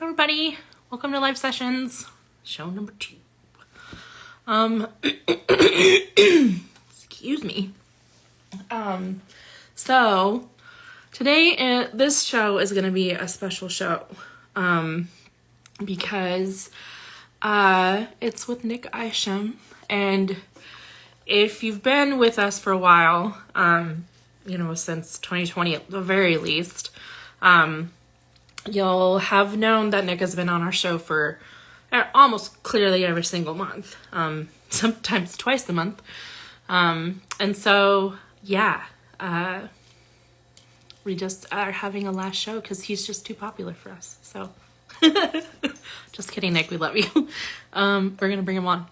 Everybody, welcome to Live Sessions, show number 2. Excuse me. So today, this show is going to be a special show, because it's with Nick Isham, and if you've been with us for a while, since 2020 at the very least, you'll have known that Nick has been on our show for almost clearly every single month, sometimes twice a month. And so, we just are having a last show because he's just too popular for us. So, just kidding, Nick, we love you. We're going to bring him on.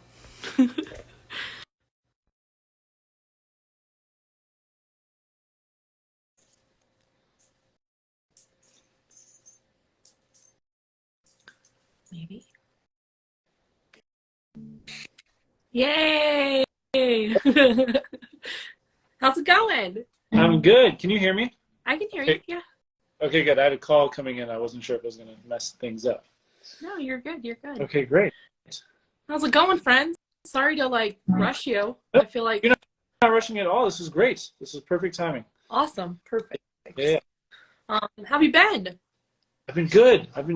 Maybe. Yay! How's it going? I'm good. Can you hear me? I can hear you, yeah. Okay, good. I had a call coming in. I wasn't sure if it was going to mess things up. No, you're good. You're good. Okay, great. How's it going, friends? Sorry to, rush you. Nope, I feel like... You're not rushing at all. This is great. This is perfect timing. Awesome. Perfect. Yeah. How have you been? I've been good. I've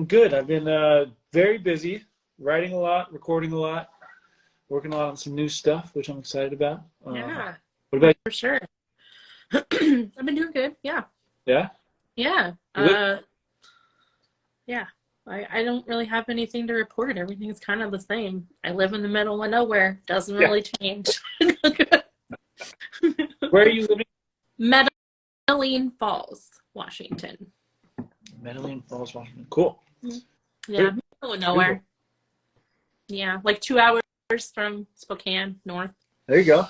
been very busy, writing a lot, recording a lot, working a lot on some new stuff, which I'm excited about. Yeah. What about you? For sure. I've been doing good. Yeah. Yeah? Yeah. Yeah. I don't really have anything to report. Everything's kind of the same. I live in the middle of nowhere. Doesn't really change. Where are you living? Medellin Falls, Washington. Medellin Falls, Washington. Cool. Yeah, middle of nowhere. Yeah, like 2 hours from Spokane, north. There you go.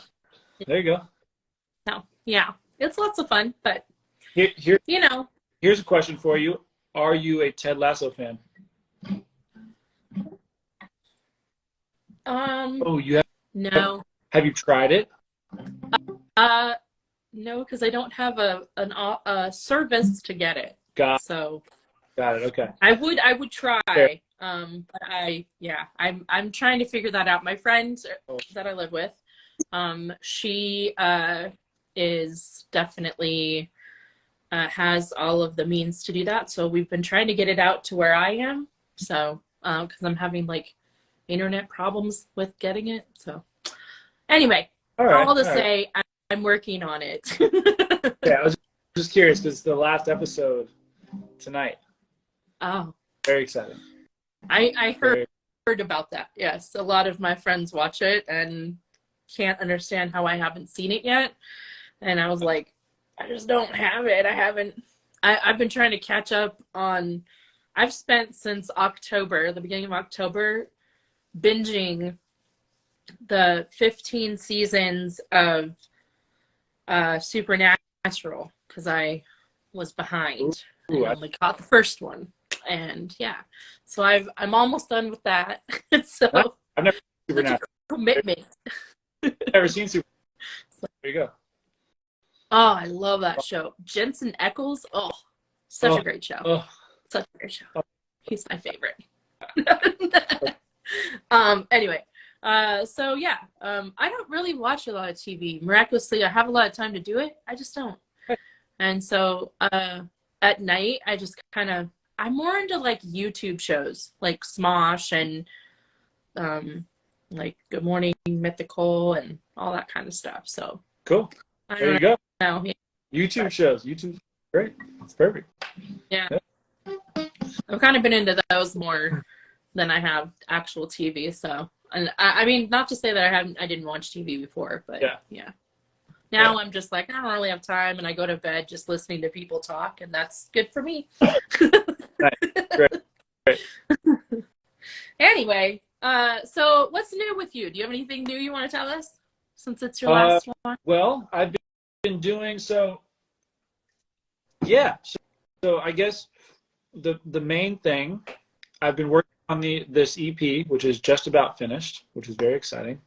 There you go. So, yeah, it's lots of fun, but, Here's a question for you. Are you a Ted Lasso fan? You have? No. Have you tried it? No, because I don't have a service to get it. Got it. Okay. I would try. Fair. But I'm trying to figure that out. My friend that I live with, she is definitely has all of the means to do that. So we've been trying to get it out to where I am. So because I'm having internet problems with getting it. So anyway, all to say, I'm working on it. Yeah, I was just curious because the last episode tonight. Oh. Very exciting. I heard about that. Yes, a lot of my friends watch it and can't understand how I haven't seen it yet. And I was like, I just don't have it. I've been trying to catch up on. I've spent since October, the beginning of October, binging the 15 seasons of Supernatural because I was behind. I only caught the first one, and so I'm almost done with that. So I've never seen Supernatural. Commitment. Never seen Supernatural. There you go. Oh, I love that show. Jensen Ackles. Oh, such a great show. Such a great show. He's my favorite. Anyway, I don't really watch a lot of TV. Miraculously, I have a lot of time to do it. I just don't. And so at night, I just I'm more into YouTube shows like Smosh and Good Morning Mythical and all that kind of stuff. So cool. There you go. Yeah. YouTube shows. YouTube, great. It's perfect. Yeah. I've kind of been into those more than I have actual TV. So, and I mean, not to say that I didn't watch TV before, but yeah. Now I'm just I don't really have time, and I go to bed just listening to people talk, and that's good for me. Great. Anyway, so what's new with you? Do you have anything new you want to tell us since it's your last one? Well, I've been doing so. Yeah. So I guess the main thing, I've been working on this EP, which is just about finished, which is very exciting.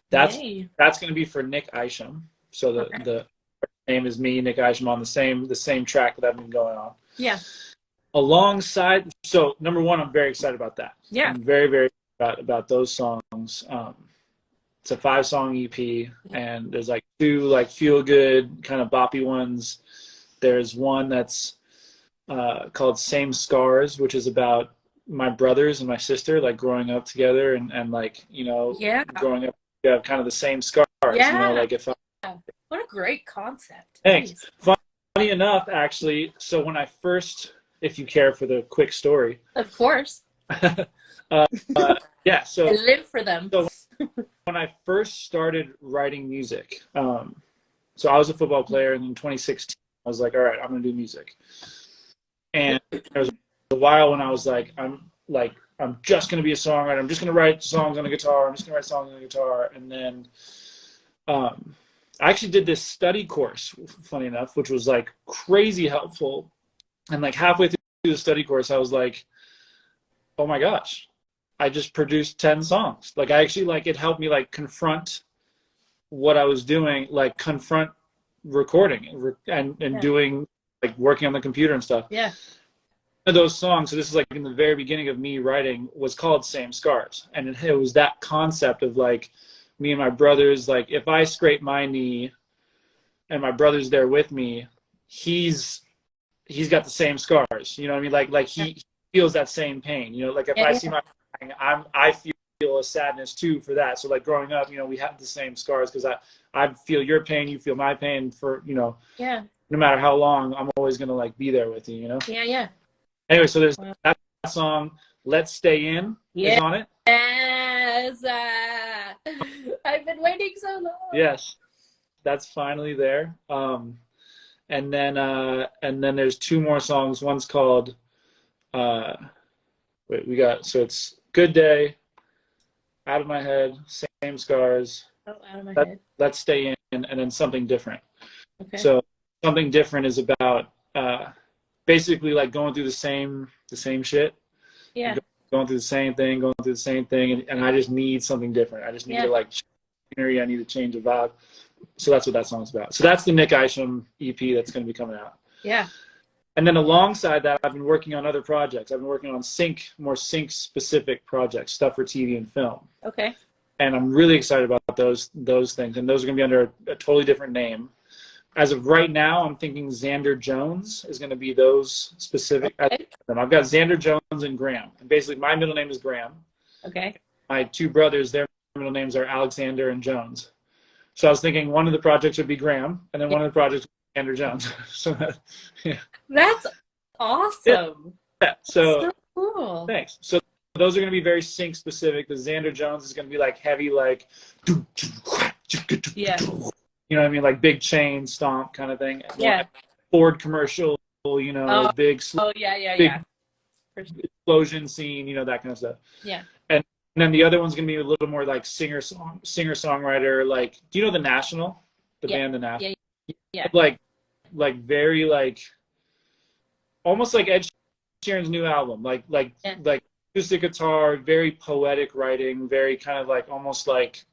That's going to be for Nick Isham. So the name is me, Nick Isham, on the same track that I've been going on. Yeah. alongside, so number one, I'm very excited about that. Yeah. I'm very, very about those songs. It's a 5-song EP, and there's like 2 like feel good kind of boppy ones. There's one that's called Same Scars, which is about my brothers and my sister like growing up together, and like, you know, Yeah. growing up, you have kind of the same scars. Yeah. You know, like if I, what a great concept. thanks. Nice. Funny enough, actually, so when I first, if you care for the quick story. Of course. Yeah, so I live for them. So when I first started writing music, so I was a football player, and in 2016, I was like, all right, I'm gonna do music. And there was a while when I was like, I'm just gonna be a songwriter. I'm just gonna write songs on the guitar. I'm just gonna write songs on the guitar. And then I actually did this study course, funny enough, which was like crazy helpful. And like halfway through the study course, I was like, oh my gosh, I just produced 10 songs. Like I actually, like, it helped me like confront what I was doing, like confront recording and doing, like, working on the computer and stuff. Yeah. One of those songs, so this is like in the very beginning of me writing, was called Same Scars. And it was that concept of like me and my brothers, like if I scrape my knee and my brother's there with me, he's got the same scars. You know what I mean? Like he feels that same pain. You know, like if I see my, I feel a sadness too for that. So like growing up, you know, we have the same scars because I feel your pain, you feel my pain, for, you know, no matter how long, I'm always gonna like be there with you, you know? Yeah. Anyway, so there's that song, Let's Stay In, is on it. Yes. I've been waiting so long. Yes, that's finally there. And then there's 2 more songs. One's called so it's Good Day, Out of My Head, Same Scars, Out of my head. Let's Stay In, and then Something Different. Okay. So Something Different is about basically like going through the same shit. Yeah. Going through the same thing, and I just need something different. I just need to like change scenery. I need to change the vibe. So that's what that song's about. So that's the Nick Isham EP that's going to be coming out. Yeah. And then alongside that, I've been working on other projects. I've been working on more sync specific projects, stuff for TV and film. Okay. And I'm really excited about those things. And those are going to be under a totally different name. As of right now, I'm thinking Xander Jones is going to be those specific. Okay. I've got Xander Jones and Graham. And basically, my middle name is Graham. Okay. My 2 brothers, their middle names are Alexander and Jones. So I was thinking one of the projects would be Graham, and then one of the projects would be Xander Jones. So That's awesome. Yeah. So cool. Thanks. So those are going to be very sync specific. The Xander Jones is going to be like heavy, like, yeah, you know what I mean, like big chain stomp kind of thing. Yeah. Ford commercial, you know, big explosion scene, you know, that kind of stuff. Yeah. And then the other one's going to be a little more like singer songwriter. Like, do you know The National? The band The National. Yeah. Like very like almost like Ed Sheeran's new album. Like acoustic guitar, very poetic writing, very kind of like almost like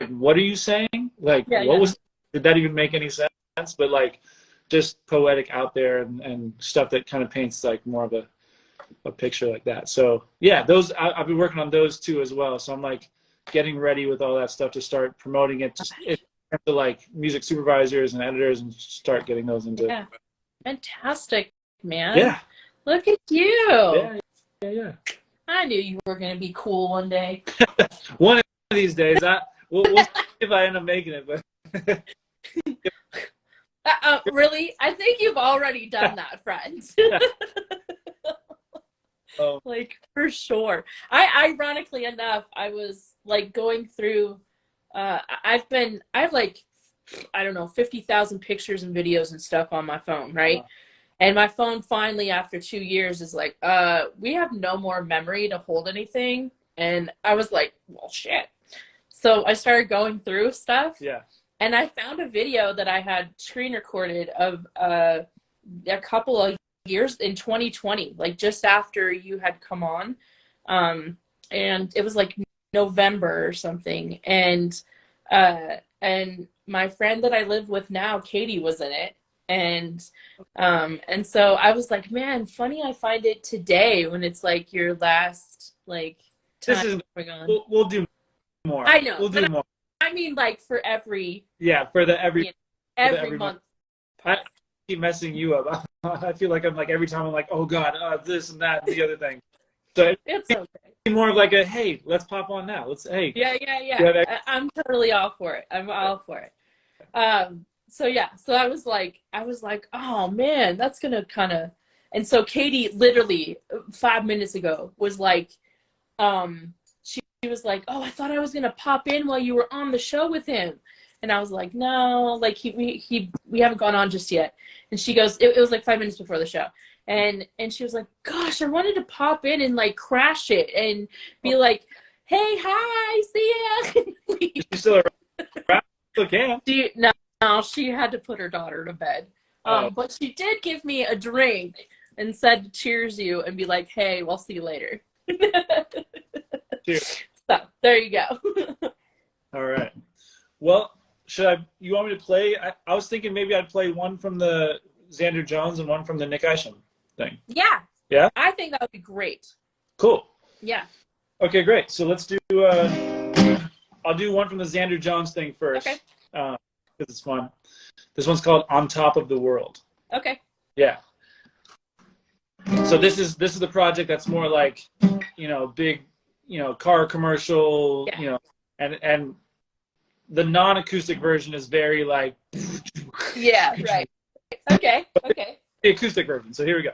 what are you saying? Like did that even make any sense? But like just poetic out there and stuff that kind of paints like more of a picture like that. So yeah, those I've been working on those 2 as well. So I'm like getting ready with all that stuff to start promoting it to like music supervisors and editors and start getting those into. Yeah. Fantastic, man. Yeah. Look at you. Yeah. I knew you were gonna be cool one day. One of these days, we'll see if I end up making it. But really, I think you've already done that, friend. Like for sure. Ironically enough, I was like going through. I have like, I don't know, 50,000 pictures and videos and stuff on my phone, right? Wow. And my phone finally, after 2 years, is like, we have no more memory to hold anything. And I was like, well, shit. So I started going through stuff. Yeah. And I found a video that I had screen recorded of a couple of years in 2020, like just after you had come on. And it was like November or something. And my friend that I live with now, Katie, was in it. And so I was like, man, funny I find it today when it's like your last like This time is going on. we'll do more. I know, We'll but do more. I mean like for every, Yeah, for the you know, every every month. month I part. keep messing you up. I feel like I'm like every time I'm like, oh God, this and that and the other thing. So It's okay. it's more of like a hey, let's pop on now. Let's hey. Yeah, yeah, yeah. Yeah, I'm totally all for it. I'm all for it. So yeah, so I was like, oh man, that's gonna kind of. And so Katie literally 5 minutes ago was like, she was like, oh, I thought I was gonna pop in while you were on the show with him, and I was like, no, like we haven't gone on just yet. And she goes, it was like 5 minutes before the show, and she was like, gosh, I wanted to pop in and like crash it and be like, hey, hi, see ya. she's still around. Still can. No, she had to put her daughter to bed. Oh, But she did give me a drink and said cheers you and be like, hey, we'll see you later. cheers. So there you go. All right. Well, you want me to play? I was thinking maybe I'd play one from the Xander Jones and one from the Nick Isham thing. Yeah. Yeah? I think that would be great. Cool. Yeah. Okay, great. So let's do, I'll do one from the Xander Jones thing first. Okay. Because it's fun. This one's called On Top of the World. Okay. Yeah. So this is the project that's more like, big, car commercial, Yeah. and the non-acoustic version is very like Yeah, right. Okay. Okay. the acoustic version. So here we go.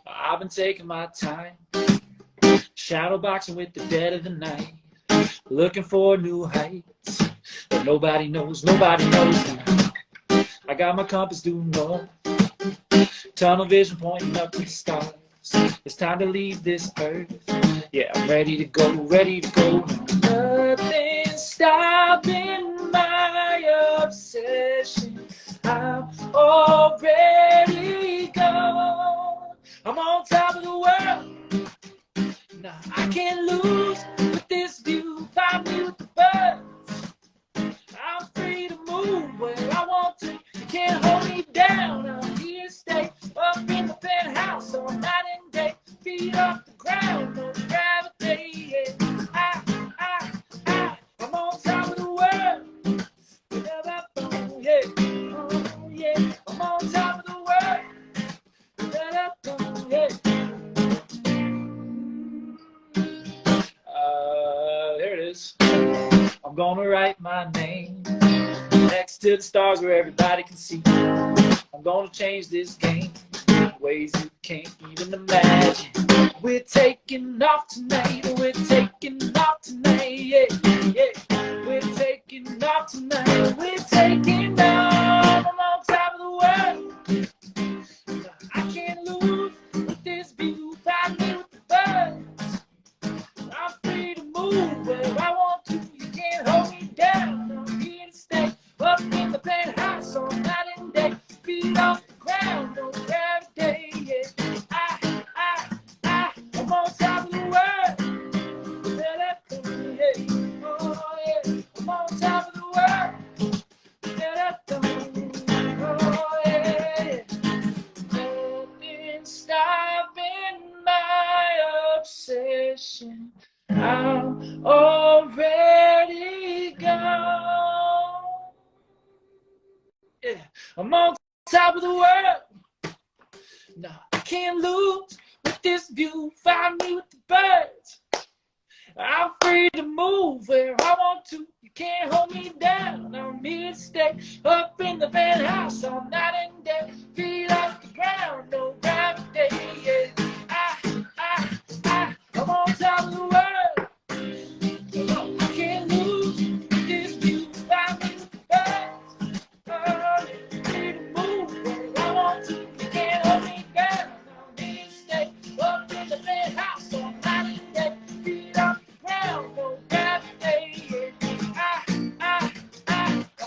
I've been taking my time, shadow boxing with the dead of the night, looking for new heights, but nobody knows me. I got my compass due north, tunnel vision pointing up to the stars. It's time to leave this earth. Yeah, I'm ready to go. Nothing's stopping my obsession. I'm already gone. I'm on top of the world. Nah, I can't lose with this view. Find me with the birds. I'm free to move where I want to. You can't hold me down. I'm here to stay up in the penthouse all night and day. Feet off the ground, no gravity. Yeah. I'm on top of the world. Yeah. Oh, yeah. I'm on top of the world. Yeah. There it is. I'm gonna write my name next to the stars where everybody can see. I'm gonna change this game in ways you can't even imagine. We're taking off tonight. Yeah. We're taking off tonight. I'm on top of the world. I can't lose with this view. Find me with the birds. I'm free to move where I want to. You can't hold me down. I'm here to stay up in the penthouse all night and day. Feet off the ground, no gravity. Yeah. I'm on top of the world. Oh, yeah. I'm on top of the world. Oh, yeah. Nothing's stopping my obsession. I'm already gone. Yeah, I'm on top of the world. No, I can't lose with this view. Find me with the birds. I'm free to move where I want to. You can't hold me down. I'm here to stay up in the penthouse all night and day. Feet off the ground, no gravity. Yeah. I'm on top of the world. I can't lose this view. Find me with the birds. Free to move where I want to. You can't hold me down. I'm here to stay up in the penthouse all night and day. Feet off the ground, no gravity. I'm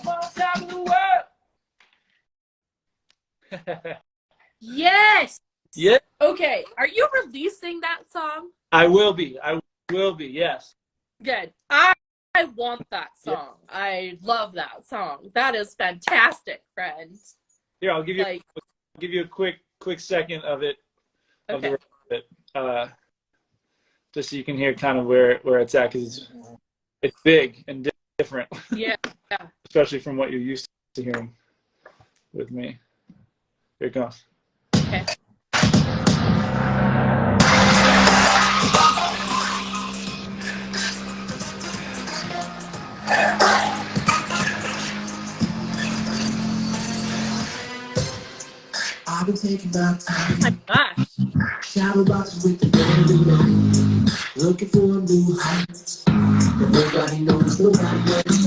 on top of the world. Yes. Yeah. Okay, are you releasing that song? I will be. I will be. Yes. Good. I want that Yeah. song. I love that song. That is fantastic, friend. Here, Like, I'll give you a quick second of it, of the okay. rest of it, just so you can hear kind of where it's at, because it's big and different, Yeah. Yeah. especially from what you're used to hearing with me. Here it goes. Okay. I've been taking my Oh my time, gosh. shadow boxing with the man, looking for a new height, but nobody knows, nobody knows.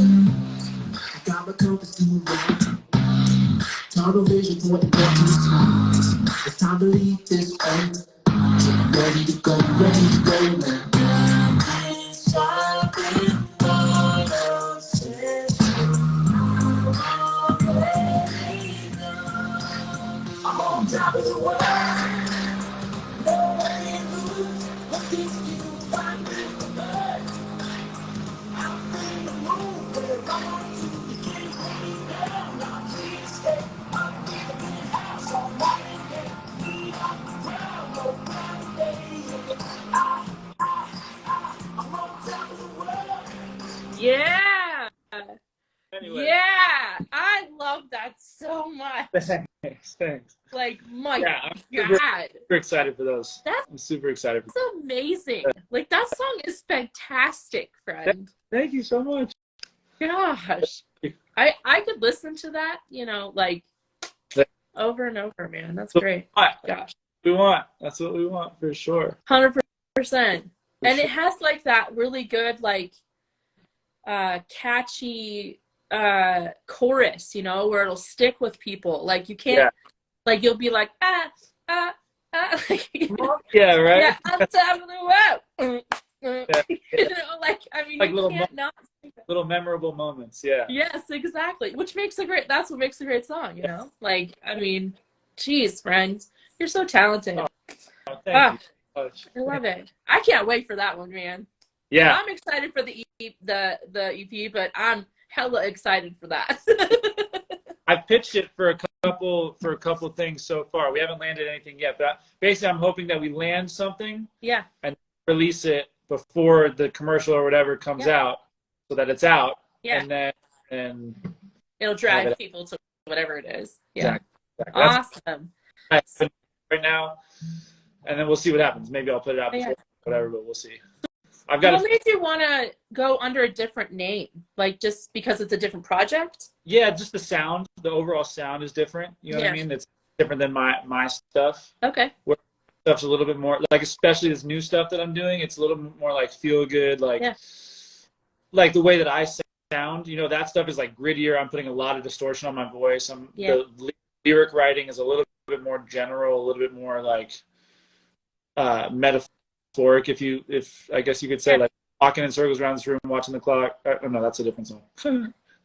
I got my compass to right, tunnel vision pointing back to the stars. It's time to leave this earth, ready to go now. I'm on top of the world. Yeah. Anyway. Yeah. I love that so much. Thanks. Like, my Yeah, I'm God. super excited for those. That's I'm super excited for amazing. Like, that song is fantastic, that. friend. Thank you so much. Gosh. I could listen to that, you know, like over and over, man. That's great. Gosh. We want. That's what we want for sure. 100%. And it has like that really good, like, catchy chorus, you know, where it'll stick with people. Like, you can't, like, you'll be like, like, Yeah, right. yeah, I'm top of the world. Yeah. You know, like, I mean, Like you can't not. little memorable moments. Yeah. Yes, exactly. Which makes that's what makes a great song, you know? Like, I mean, geez, friend, you're so talented. Thank you so much. I love it. I can't wait for that one, man. Yeah. I'm excited for the EP, but I'm hella excited for that. I've pitched it for a couple things so far. We haven't landed anything yet, but basically I'm hoping that we land something. Yeah. And release it before the commercial or whatever comes out, so that it's out. Yeah. And it'll drive people to whatever it is. Yeah. Exactly. Awesome. That's right now, and then we'll see what happens. Maybe I'll put it out before whatever, but we'll see. What made you want to go under a different name? Like, just because it's a different project? Yeah, just the sound. The overall sound is different. You know what I mean? It's different than my stuff. Okay. Where stuff's a little bit more, like, especially this new stuff that I'm doing, it's a little more like feel good, like like the way that I sound. You know, that stuff is like grittier. I'm putting a lot of distortion on my voice. The lyric writing is a little bit more general, a little bit more like metaphoric, if I guess you could say, like walking in circles around this room, watching the clock. Oh, no, that's a different song.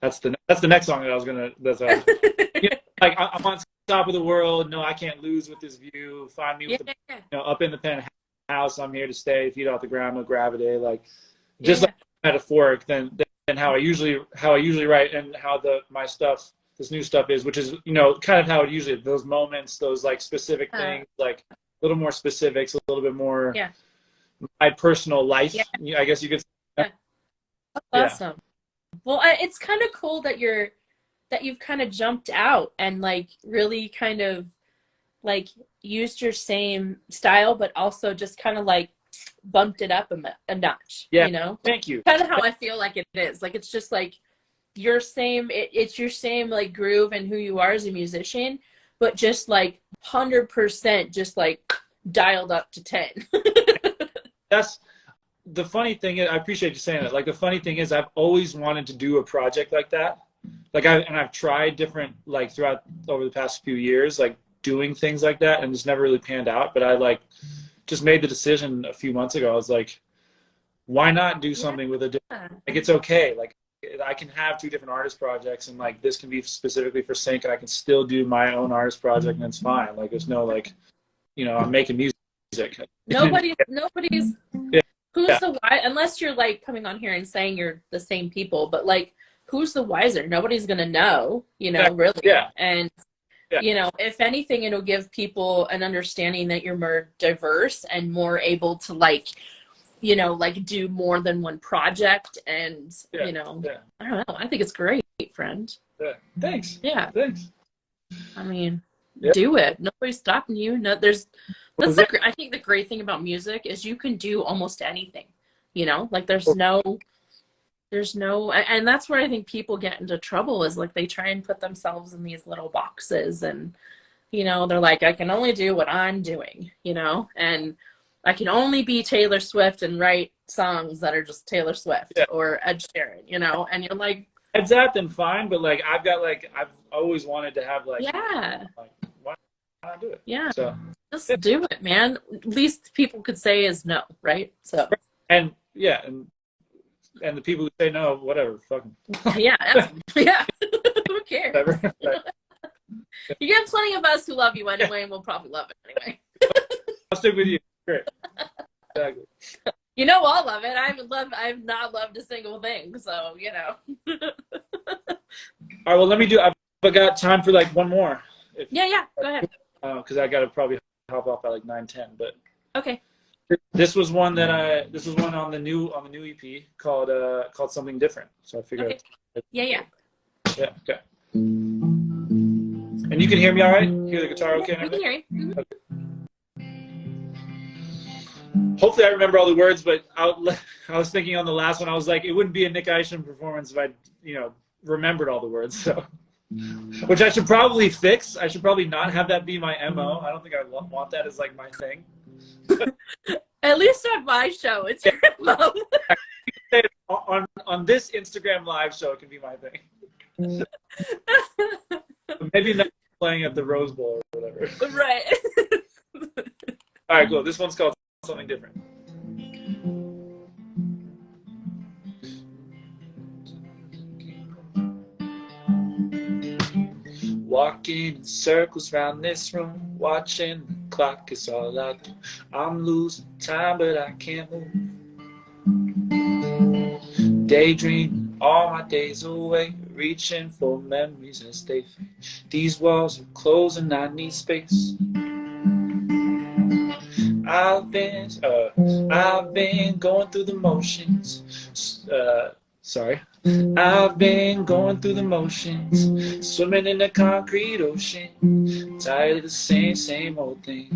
That's the next song that I was gonna. You know, like, I'm on top of the world. No, I can't lose with this view. Find me with the, you know, up in the penthouse. I'm here to stay. Feet off the ground, no gravity. Like, just like metaphoric than how I usually write, and how this new stuff is, which is, you know, kind of how it usually is. Those moments, those like specific things, like a little more specifics, a little bit more my personal life. I guess you could say. Awesome. Well, it's kind of cool that you've kind of jumped out and like really kind of like used your same style, but also just kind of like bumped it up a notch. Yeah. You know? Thank you. Kind of how I feel like it is. Like, it's just like your same. It's your same like groove and who you are as a musician, but just like 100% just like dialed up to 10. That's the funny thing is, I appreciate you saying that. Like, the funny thing is, I've always wanted to do a project like that. Like, I've tried different, like, throughout over the past few years, like doing things like that, and it's never really panned out. But I like just made the decision a few months ago. I was like, why not do something with a different, like, it's okay. Like, I can have two different artist projects, and like this can be specifically for Sync, and I can still do my own artist project, and it's fine. Like, there's no like you know, I'm making music. Nobody's Yeah. who's the why, unless you're like coming on here and saying you're the same people, but like who's the wiser? Nobody's gonna know, you know, really. Yeah. And Yeah. you know, if anything, it'll give people an understanding that you're more diverse and more able to like, you know, like do more than one project. And you know, I don't know, I think it's great, friend. Thanks. Yeah. Thanks. I mean, do it. Nobody's stopping you. No, I think the great thing about music is you can do almost anything, you know, like there's no, and that's where I think people get into trouble is like they try and put themselves in these little boxes and, you know, they're like, I can only do what I'm doing, you know, and I can only be Taylor Swift and write songs that are just Taylor Swift or Ed Sheeran, you know, and you're like, it's that then fine, but like I've always wanted to have like, like why not do it? Yeah. So just do it, man. Least people could say is no, right? So and the people who say no, whatever, fuck them. Yeah. Who cares? You get plenty of us who love you anyway, and we'll probably love it anyway. I'll stick with you. Great. Exactly. You know, I'll love it. I've not loved a single thing, so you know. All right, well, I've got time for like one more. Yeah, go ahead. Because I gotta probably hop off at like 9:10, but okay. This was one on the new EP called Something Different. So I figured. Okay. Yeah. Yeah. Okay. And you can hear me all right? Hear the guitar okay? I can hear you. Mm-hmm. Okay. Hopefully I remember all the words, but I was thinking on the last one, I was like, it wouldn't be a Nick Isham performance if I, you know, remembered all the words. So, which I should probably fix. I should probably not have that be my MO. I don't think I want that as like my thing. At least on my show, it's your MO. on this Instagram live show, it can be my thing. Maybe not playing at the Rose Bowl or whatever. Right. All right, cool. This one's called Something Different. Walking in circles round this room, watching the clock is all I do. I'm losing time, but I can't move. Daydreaming all my days away, reaching for memories as they fade. These walls are closing, I need space. I've been going through the motions. I've been going through the motions, swimming in the concrete ocean, tired of the same old thing.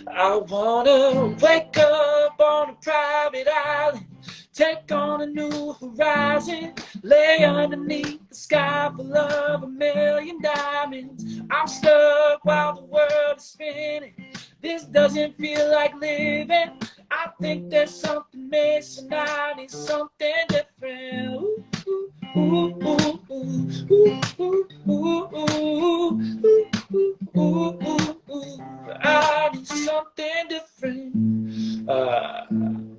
I wanna wake up on a private island, take on a new horizon, lay underneath the sky full of 1,000,000 diamonds. I'm stuck while the world is spinning. This doesn't feel like living. I think there's something missing. I need something different. Ooh, ooh, ooh, ooh, ooh, ooh, ooh, ooh, ooh. I need something different.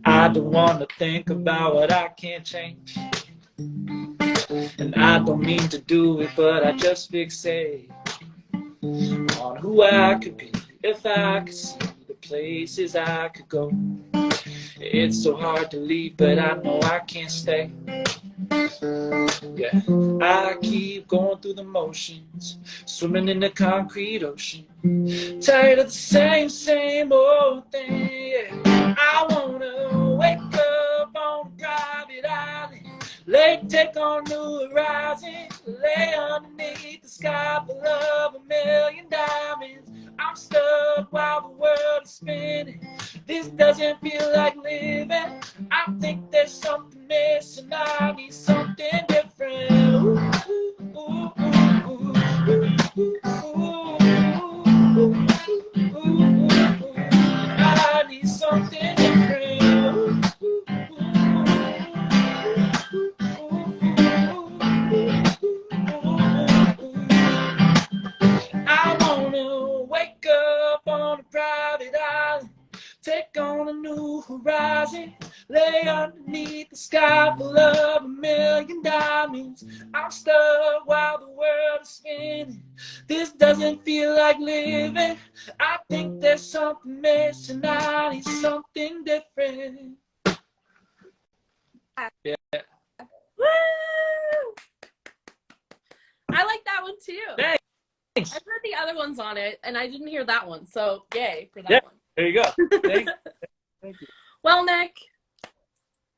I don't want to think about what I can't change. And I don't mean to do it, but I just fixate on who I could be if I could see the places I could go. It's so hard to leave, but I know I can't stay. Yeah, I keep going through the motions, swimming in the concrete ocean, tired of the same old thing. Yeah. I wanna wake up on a private island, take on new horizon, lay underneath the sky full of 1,000,000 diamonds. I'm stuck while the world is spinning. This doesn't feel like living. I think there's something missing. I need something different. Ooh, ooh, ooh, ooh, ooh, ooh, ooh, ooh. I need something different. Ooh, I wanna wake up on a private island, take on a new horizon, lay underneath the sky full of 1,000,000 diamonds. I'm stuck while the world is spinning. This doesn't feel like living. I think there's something missing. I need something different. Yeah. Woo! I like that one too. Thanks. I've heard the other ones on it, and I didn't hear that one. So yay for that one. There you go. Thank you. Well, Nick,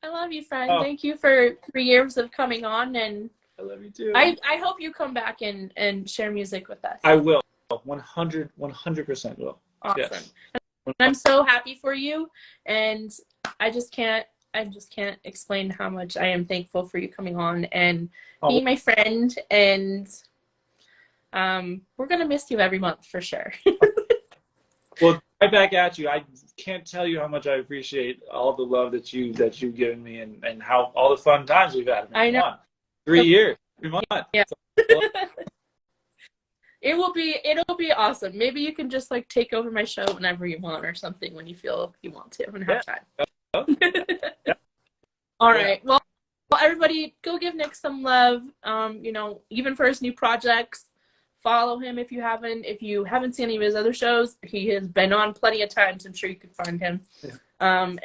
I love you, friend. Oh. Thank you for 3 years of coming on, and I love you too. I hope you come back and share music with us. I will. 100% will. Awesome. Yes. I'm so happy for you, and I just can't explain how much I am thankful for you coming on and being my friend, and we're gonna miss you every month for sure. Well, right back at you. I can't tell you how much I appreciate all the love that you've given me, and how all the fun times we've had. I know. 3 years, 3 months. Yeah. It'll be awesome. Maybe you can just like take over my show whenever you want or something, when you feel you want to and have time. Yeah. All right. Well, everybody, go give Nick some love. Even for his new projects, follow him if you haven't. If you haven't seen any of his other shows, he has been on plenty of times. I'm sure you could find him. Yeah.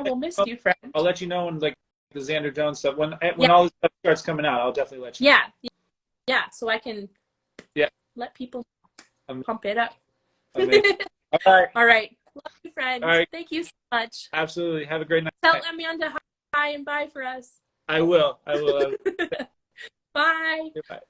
We'll miss you, friend. I'll let you know when like the Xander Jones stuff when all this stuff starts coming out. I'll definitely let you know. Yeah. So I can let people pump it up. All right. All right. Love you, friends. All right. Thank you so much. Absolutely. Have a great night. Tell Amanda hi and bye for us. I will. Bye. Goodbye.